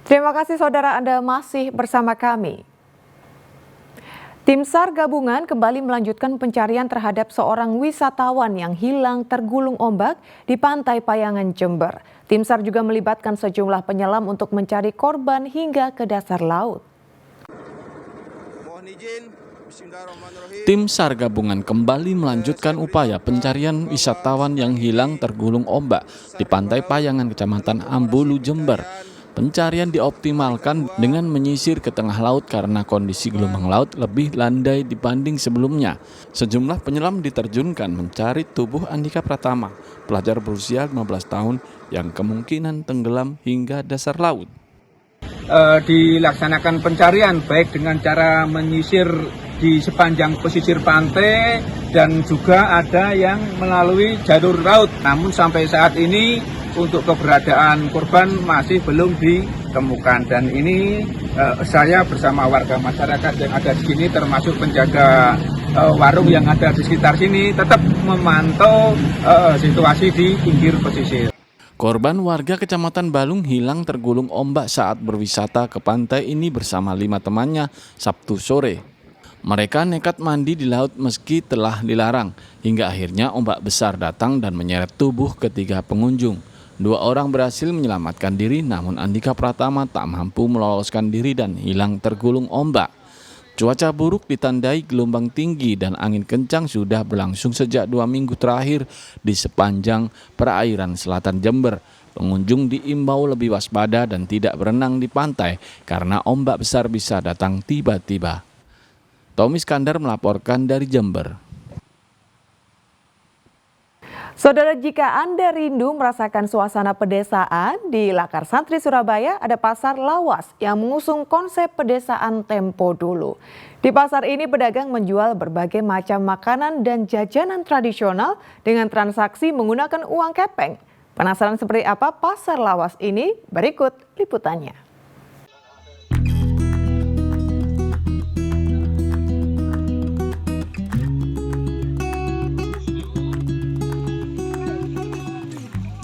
Terima kasih saudara Anda masih bersama kami. Tim SAR gabungan kembali melanjutkan pencarian terhadap seorang wisatawan yang hilang tergulung ombak di Pantai Payangan, Jember. Tim SAR juga melibatkan sejumlah penyelam untuk mencari korban hingga ke dasar laut. Tim SAR gabungan kembali melanjutkan upaya pencarian wisatawan yang hilang tergulung ombak di Pantai Payangan, Kecamatan Ambulu, Jember. Pencarian dioptimalkan dengan menyisir ke tengah laut karena kondisi gelombang laut lebih landai dibanding sebelumnya. Sejumlah penyelam diterjunkan mencari tubuh Andika Pratama, pelajar berusia 15 tahun yang kemungkinan tenggelam hingga dasar laut. Dilaksanakan pencarian baik dengan cara menyisir di sepanjang pesisir pantai dan juga ada yang melalui jalur laut. Namun sampai saat ini untuk keberadaan korban masih belum ditemukan, dan ini saya bersama warga masyarakat yang ada di sini termasuk penjaga warung yang ada di sekitar sini tetap memantau situasi di pinggir pesisir. Korban warga Kecamatan Balung hilang tergulung ombak saat berwisata ke pantai ini bersama 5 temannya Sabtu sore. Mereka nekat mandi di laut meski telah dilarang, hingga akhirnya ombak besar datang dan menyeret tubuh ketiga pengunjung. 2 orang berhasil menyelamatkan diri, namun Andika Pratama tak mampu meloloskan diri dan hilang tergulung ombak. Cuaca buruk ditandai gelombang tinggi dan angin kencang sudah berlangsung sejak 2 minggu terakhir di sepanjang perairan selatan Jember. Pengunjung diimbau lebih waspada dan tidak berenang di pantai karena ombak besar bisa datang tiba-tiba. Tommy Skandar melaporkan dari Jember. Saudara, jika Anda rindu merasakan suasana pedesaan, di Lakar Santri Surabaya ada pasar lawas yang mengusung konsep pedesaan tempo dulu. Di pasar ini pedagang menjual berbagai macam makanan dan jajanan tradisional dengan transaksi menggunakan uang kepeng. Penasaran seperti apa pasar lawas ini? Berikut liputannya.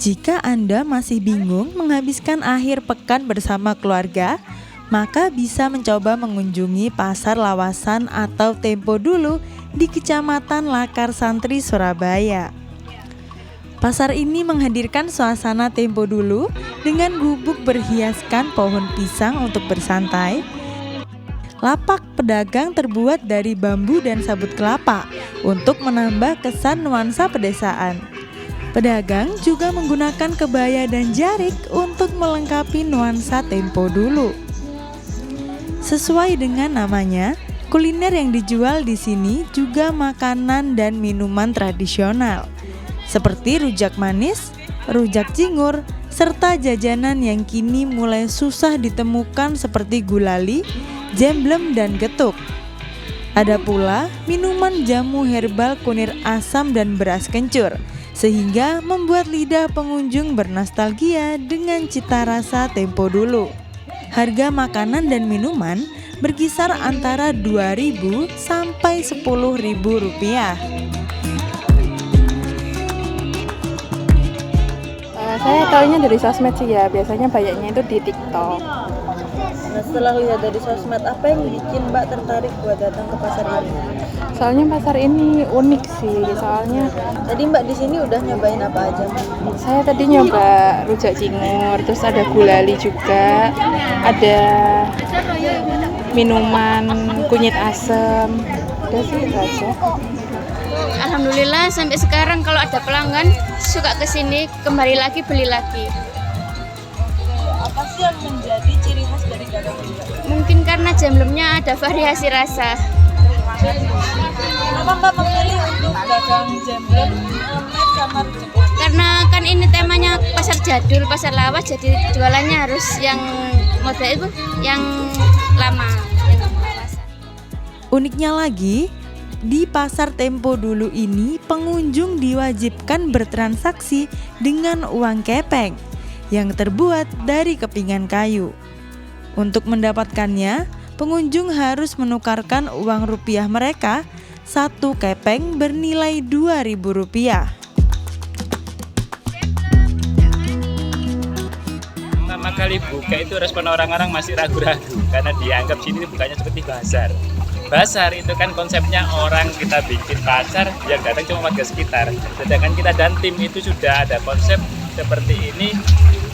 Jika Anda masih bingung menghabiskan akhir pekan bersama keluarga, maka bisa mencoba mengunjungi Pasar Lawasan atau Tempo Dulu di Kecamatan Lakar Santri, Surabaya. Pasar ini menghadirkan suasana Tempo Dulu dengan gubuk berhiaskan pohon pisang untuk bersantai. Lapak pedagang terbuat dari bambu dan sabut kelapa untuk menambah kesan nuansa pedesaan. Pedagang juga menggunakan kebaya dan jarik untuk melengkapi nuansa Tempo Dulu. Sesuai dengan namanya, kuliner yang dijual di sini juga makanan dan minuman tradisional, seperti rujak manis, rujak cingur, serta jajanan yang kini mulai susah ditemukan seperti gulali, jemblem, dan getuk. Ada pula minuman jamu herbal kunir asam dan beras kencur, sehingga membuat lidah pengunjung bernostalgia dengan cita rasa Tempo Dulu. Harga makanan dan minuman berkisar antara Rp2.000 sampai Rp10.000. Saya tahunya dari sosmed sih ya, biasanya banyaknya itu di TikTok. Nah, setelah lihat dari sosmed, apa yang bikin Mbak tertarik buat datang ke pasar ini? Soalnya pasar ini unik sih, soalnya Tadi Mbak di sini udah nyobain apa aja? saya tadi nyoba rujak cingur, terus ada gulali juga, ada minuman kunyit asem, udah sih itu aja. Alhamdulillah sampai sekarang kalau ada pelanggan suka kesini, kembali lagi beli lagi. Apa sih yang menjadi ciri khas dari dagangan Mbak? Mungkin karena jemblemnya ada variasi rasa. Kenapa Mbak memilih untuk dagang jemblem, omelet, sama rujak? Karena kan ini temanya pasar jadul, pasar lawas, jadi jualannya harus yang model itu, yang lama, yang lawasan. Uniknya lagi, di Pasar Tempo Dulu ini pengunjung diwajibkan bertransaksi dengan uang kepeng yang terbuat dari kepingan kayu. Untuk mendapatkannya, pengunjung harus menukarkan uang rupiah mereka, 1 kepeng bernilai Rp2.000. Pertama kali buka itu respon orang-orang masih ragu-ragu karena dianggap sini bukannya seperti pasar. Pasar itu kan konsepnya orang kita bikin pasar yang datang cuma warga sekitar. Sedangkan kita dan tim itu sudah ada konsep seperti ini.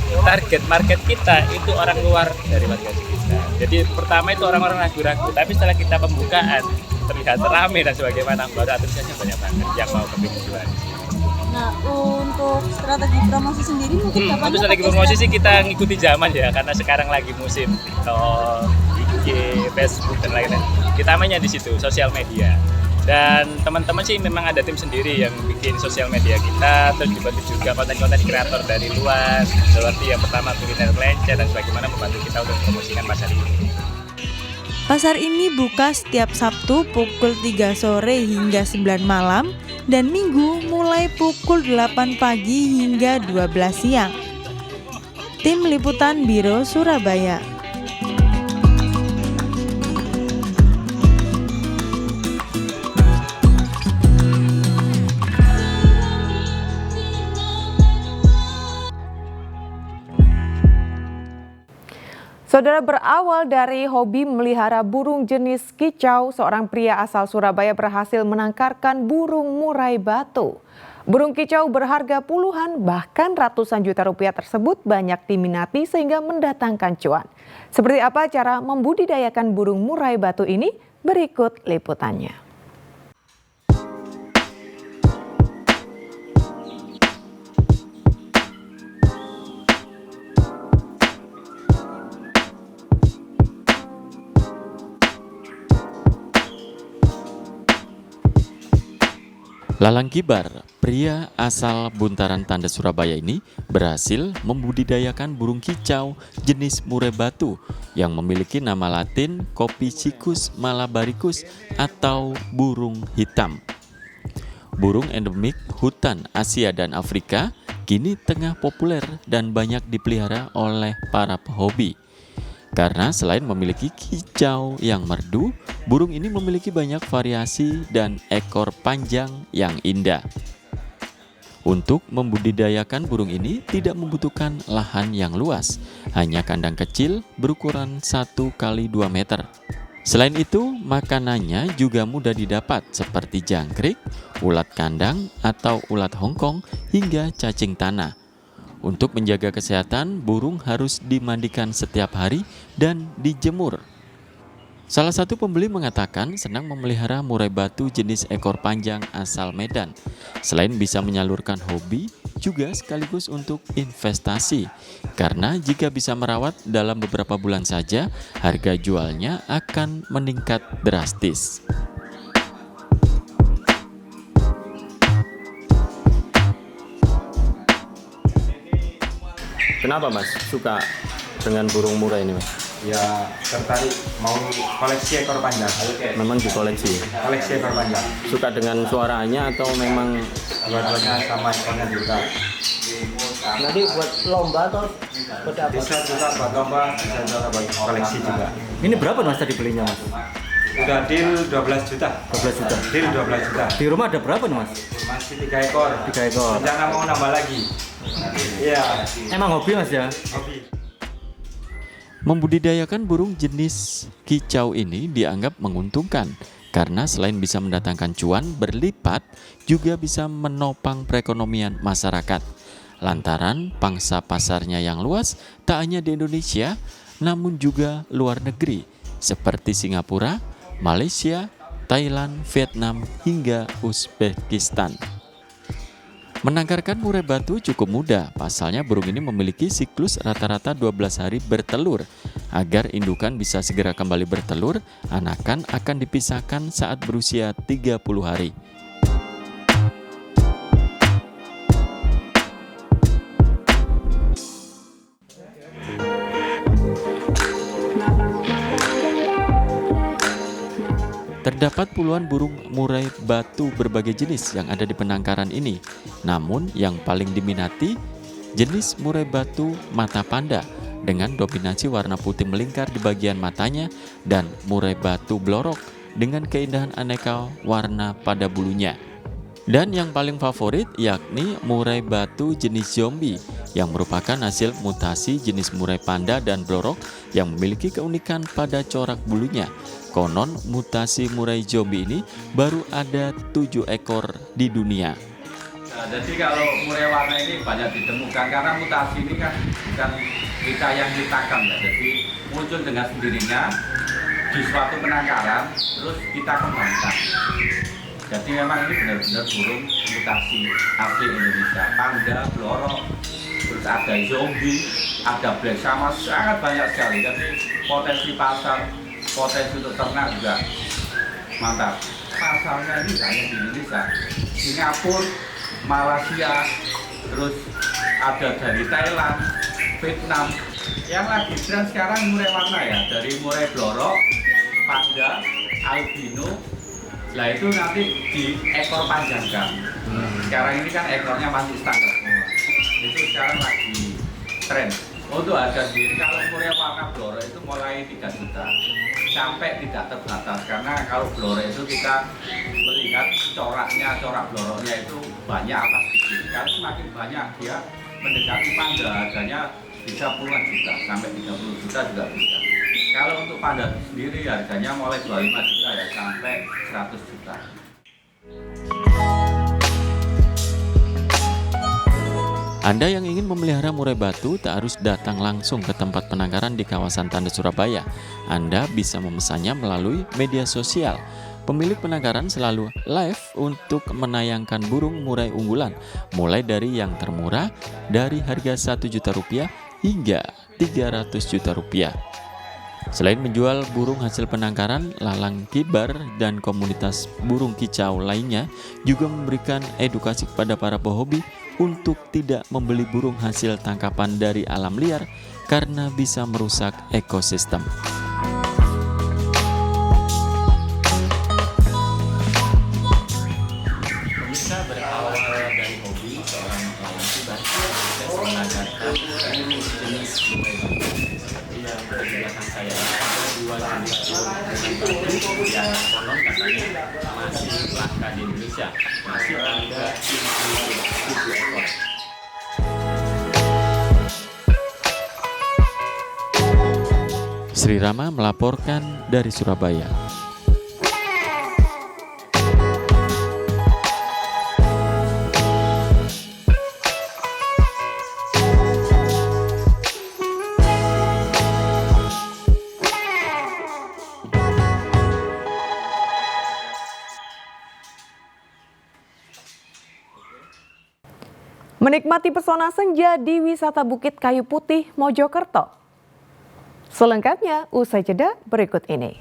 Target market kita itu orang luar dari warga sekitar. Jadi pertama itu orang-orang ragu-ragu, tapi setelah kita pembukaan terlihat ramai dan sebagaimana, baru antusiasnya banyak banget yang mau kepingin jual. Nah, untuk strategi promosi sendiri mungkin Untuk strategi promosi sih kita ngikuti zaman ya, karena sekarang lagi musim TikTok, IG, Facebook dan lain-lain. Kita mainnya di situ, sosial media. Dan teman-teman sih memang ada tim sendiri yang bikin sosial media kita, terus dibantu juga konten-konten kreator dari luar, seperti yang pertama kuliner kelencer dan sebagaimana membantu kita untuk promosikan pasar ini. Pasar ini buka setiap Sabtu pukul 3 sore hingga 9 malam dan Minggu mulai pukul 8 pagi hingga 12 siang. Tim Liputan Biro Surabaya. Saudara, berawal dari hobi melihara burung jenis kicau, seorang pria asal Surabaya berhasil menangkarkan burung murai batu. Burung kicau berharga puluhan bahkan ratusan juta rupiah tersebut banyak diminati sehingga mendatangkan cuan. Seperti apa cara membudidayakan burung murai batu ini? Berikut liputannya. Lalang Kibar, pria asal Buntaran Tanda Surabaya ini berhasil membudidayakan burung kicau jenis murai batu yang memiliki nama latin Copycicus malabaricus atau burung hitam. Burung endemik hutan Asia dan Afrika kini tengah populer dan banyak dipelihara oleh para pehobi. Karena selain memiliki kicau yang merdu, burung ini memiliki banyak variasi dan ekor panjang yang indah. Untuk membudidayakan burung ini tidak membutuhkan lahan yang luas, hanya kandang kecil berukuran 1 kali 2 meter. Selain itu, makanannya juga mudah didapat seperti jangkrik, ulat kandang atau ulat Hongkong hingga cacing tanah. Untuk menjaga kesehatan, burung harus dimandikan setiap hari dan dijemur. Salah satu pembeli mengatakan senang memelihara murai batu jenis ekor panjang asal Medan. Selain bisa menyalurkan hobi, juga sekaligus untuk investasi. Karena jika bisa merawat dalam beberapa bulan saja, harga jualnya akan meningkat drastis. Kenapa Mas suka dengan burung murai ini Mas? Ya tertarik mau koleksi ekor panjang. Memang dikoleksi? Koleksi ekor panjang. Suka dengan suaranya atau memang dua-duanya sama ekornya juga. Nanti buat lomba atau buat apa? Bisa juga buat lomba, bisa juga buat koleksi juga. ini berapa Mas tadi belinya Mas? Udah deal 12 juta. 12 juta. Deal 12 juta. Di rumah ada berapa nih Mas? Masih 3 ekor. 3 ekor. Rencana mau nambah lagi. Iya. Emang hobi Mas ya? Hobi. Membudidayakan burung jenis kicau ini dianggap menguntungkan karena selain bisa mendatangkan cuan berlipat, juga bisa menopang perekonomian masyarakat. Lantaran pangsa pasarnya yang luas tak hanya di Indonesia, namun juga luar negeri seperti Singapura, Malaysia, Thailand, Vietnam, hingga Uzbekistan. Menangkarkan murai batu cukup mudah, pasalnya burung ini memiliki siklus rata-rata 12 hari bertelur. Agar indukan bisa segera kembali bertelur, anakan akan dipisahkan saat berusia 30 hari. Terdapat puluhan burung murai batu berbagai jenis yang ada di penangkaran ini. Namun yang paling diminati jenis murai batu mata panda dengan dominasi warna putih melingkar di bagian matanya dan murai batu blorok dengan keindahan aneka warna pada bulunya. Dan yang paling favorit yakni murai batu jenis zombie yang merupakan hasil mutasi jenis murai panda dan blorok yang memiliki keunikan pada corak bulunya. Konon mutasi murai zombie ini baru ada 7 ekor di dunia. Nah, jadi kalau murai warna ini banyak ditemukan karena mutasi ini kan bukan kita yang ciptakan ya. Jadi muncul dengan sendirinya di suatu penangkaran, terus kita kembangkan. Jadi memang ini benar-benar burung mutasi asli Indonesia. Panda, blorok, terus ada zombie, ada black sama, sangat banyak sekali. Jadi potensi pasar, potensi untuk ternak juga mantap. Pasarnya ini hanya di Indonesia, Singapura, Malaysia, terus ada dari Thailand, Vietnam. Yang lagi tren sekarang murai warna ya, dari murai blorok, panda, albino. Nah itu nanti di ekor panjangkan. Sekarang ini kan ekornya masih standar semua. Itu sekarang lagi tren. Untuk harga sendiri kalau murai warna blorok itu mulai 3 juta sampai tidak terbatas, karena kalau blorok itu kita melihat corak bloroknya itu banyak atas sedikit. Kalau semakin banyak dia mendekati panda, harganya bisa puluhan juta sampai 30 juta juga bisa. Kalau untuk panda sendiri harganya mulai 25 juta ya sampai 100 juta. Anda yang ingin memelihara murai batu tak harus datang langsung ke tempat penangkaran di kawasan Tanda Surabaya. Anda bisa memesannya melalui media sosial. Pemilik penangkaran selalu live untuk menayangkan burung murai unggulan, mulai dari yang termurah dari harga Rp1 juta hingga Rp300 juta. Selain menjual burung hasil penangkaran, Lalang Kibar dan komunitas burung kicau lainnya juga memberikan edukasi kepada para pehobi untuk tidak membeli burung hasil tangkapan dari alam liar karena bisa merusak ekosistem. Pemirsa, berawal dari hobi seorang Lalang Kibar, saya mengajarkan jenis murai batu seperti yang ada di belakang saya. Dua jenis burung batu yang konon katanya masih langka di Indonesia, masih ada 7 ekor. Sri Rama melaporkan dari Surabaya. Menikmati pesona senja di wisata Bukit Kayu Putih, Mojokerto. Selengkapnya usai jeda berikut ini.